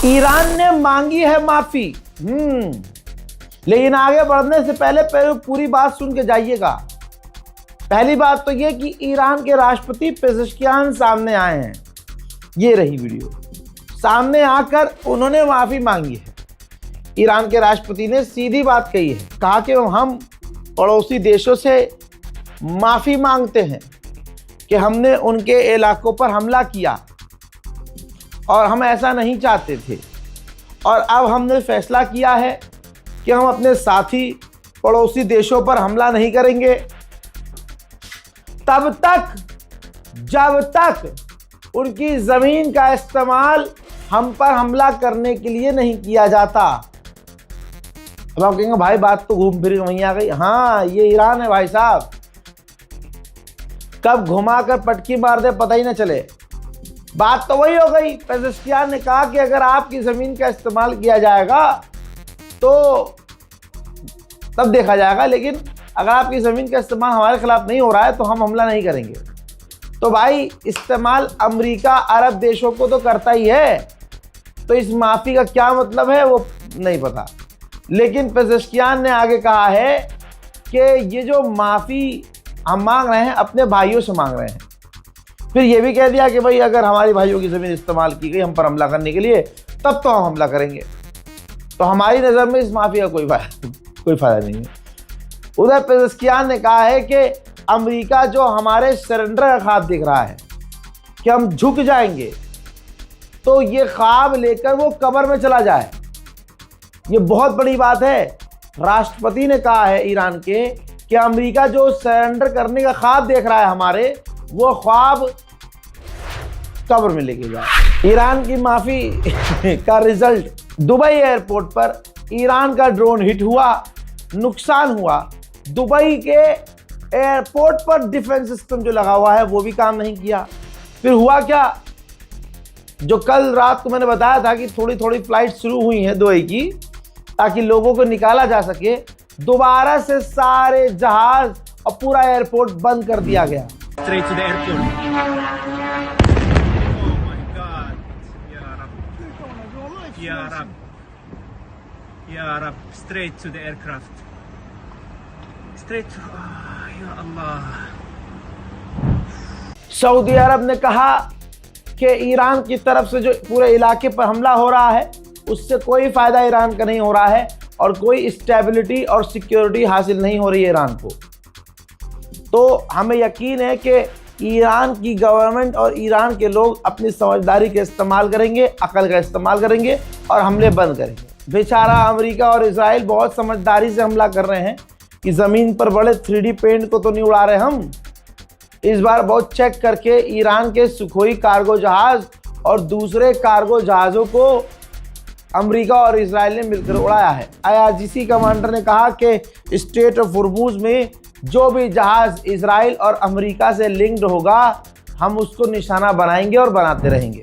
Iran ने मांगी है माफी। लेकिन आगे बढ़ने से पहले पूरी बात सुन के जाइएगा। पहली बात तो ये कि ईरान के राष्ट्रपति पेज़ेश्कियान सामने आए हैं। ये रही वीडियो। सामने आकर उन्होंने माफी मांगी है। ईरान के राष्ट्रपति ने सीधी बात कही है, कहा कि हम पड़ोसी देशों से माफी मांगते हैं कि हमने उनके इलाकों पर हमला किया और हम ऐसा नहीं चाहते थे, और अब हमने फैसला किया है कि हम अपने साथी पड़ोसी देशों पर हमला नहीं करेंगे तब तक जब तक उनकी जमीन का इस्तेमाल हम पर हमला करने के लिए नहीं किया जाता। अब आप कहेंगे भाई बात तो घूम फिर वहीं आ गई। हाँ, ये ईरान है भाई साहब, कब घुमा कर पटकी मार दे पता ही ना चले। बात तो वही हो गई। पेज़ेश्कियान ने कहा कि अगर आपकी जमीन का इस्तेमाल किया जाएगा तो तब देखा जाएगा, लेकिन अगर आपकी जमीन का इस्तेमाल हमारे खिलाफ नहीं हो रहा है तो हम हमला नहीं करेंगे। तो भाई इस्तेमाल अमेरिका अरब देशों को तो करता ही है, तो इस माफी का क्या मतलब है वो नहीं पता। लेकिन पेज़ेश्कियान ने आगे कहा है कि ये जो माफी हम मांग रहे हैं अपने भाइयों से मांग रहे हैं। फिर ये भी कह दिया कि भाई अगर हमारे भाइयों की ज़मीन इस्तेमाल की गई हम पर हमला करने के लिए तब तो हम हमला करेंगे। तो हमारी नज़र में इस माफी का कोई फ़ायदा नहीं है। उधर पेज़ेश्कियान ने कहा है कि अमेरिका जो हमारे सरेंडर का ख्वाब देख रहा है कि हम झुक जाएंगे, तो ये ख्वाब लेकर वो कब्र में चला जाए। ये बहुत बड़ी बात है। राष्ट्रपति ने कहा है ईरान के कि अमेरिका जो सरेंडर करने का ख्वाब देख रहा है हमारे, वो ख्वाब कब्र में लेके जाए। ईरान की माफी का रिजल्ट, दुबई एयरपोर्ट पर ईरान का ड्रोन हिट हुआ, नुकसान हुआ। दुबई के एयरपोर्ट पर डिफेंस सिस्टम जो लगा हुआ है वो भी काम नहीं किया। फिर हुआ क्या, जो कल रात को मैंने बताया था कि थोड़ी थोड़ी फ्लाइट शुरू हुई हैं दुबई की ताकि लोगों को निकाला जा सके, दोबारा से सारे जहाज और पूरा एयरपोर्ट बंद कर दिया गया। Straight to the airport. Oh my God. Ya Rab. Ya Rab. Ya Rab. Straight to the aircraft. Straight to... Oh, Ya Allah. Saudi Arab ने कहा कि ईरान की तरफ से जो पूरे इलाके पर हमला हो रहा है उससे कोई फ़ायदा ईरान का नहीं हो रहा है और कोई स्टेबिलिटी और सिक्योरिटी हासिल नहीं हो रही है ईरान को। तो हमें यकीन है कि ईरान की गवर्नमेंट और ईरान के लोग अपनी समझदारी का इस्तेमाल करेंगे, अकल का इस्तेमाल करेंगे और हमले बंद करेंगे। बेचारा अमेरिका और इजराइल बहुत समझदारी से हमला कर रहे हैं कि ज़मीन पर बड़े 3D पेंट को तो नहीं उड़ा रहे हम। इस बार बहुत चेक करके ईरान के सुखोई कार्गो जहाज़ और दूसरे कार्गो जहाज़ों को अमेरिका और इजराइल ने मिलकर उड़ाया है। IRGC कमांडर ने कहा कि स्ट्रेट ऑफ होर्मुज़ में जो भी जहाज़ इजराइल और अमेरिका से लिंक्ड होगा हम उसको निशाना बनाएंगे और बनाते रहेंगे।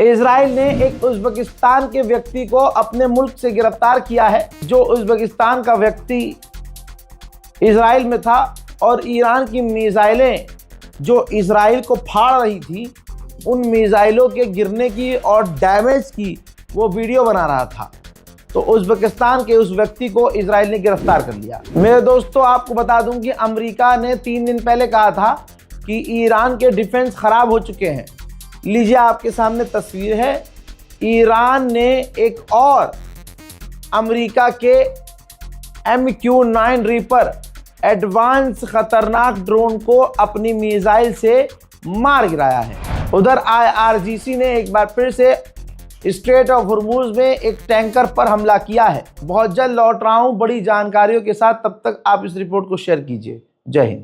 इजराइल ने एक उज़्बेकिस्तान के व्यक्ति को अपने मुल्क से गिरफ्तार किया है। जो उज़्बेकिस्तान का व्यक्ति इजराइल में था और ईरान की मिसाइलें जो इजराइल को फाड़ रही थी, उन मिसाइलों के गिरने की और डैमेज की वो वीडियो बना रहा था। तो उज़्बेकिस्तान के उस व्यक्ति को इजराइल ने गिरफ्तार कर लिया। मेरे दोस्तों, आपको बता दूं कि अमेरिका ने 3 दिन पहले कहा था कि ईरान के डिफेंस खराब हो चुके हैं। लीजिए, आपके सामने तस्वीर है। ईरान ने एक और अमेरिका के MQ-9 रीपर एडवांस खतरनाक ड्रोन को अपनी मिसाइल से मार गिराया है। उधर IRGC ने एक बार फिर से स्ट्रेट ऑफ होर्मुज़ में एक टैंकर पर हमला किया है। बहुत जल्द लौट रहा हूं बड़ी जानकारियों के साथ, तब तक आप इस रिपोर्ट को शेयर कीजिए। जय हिंद।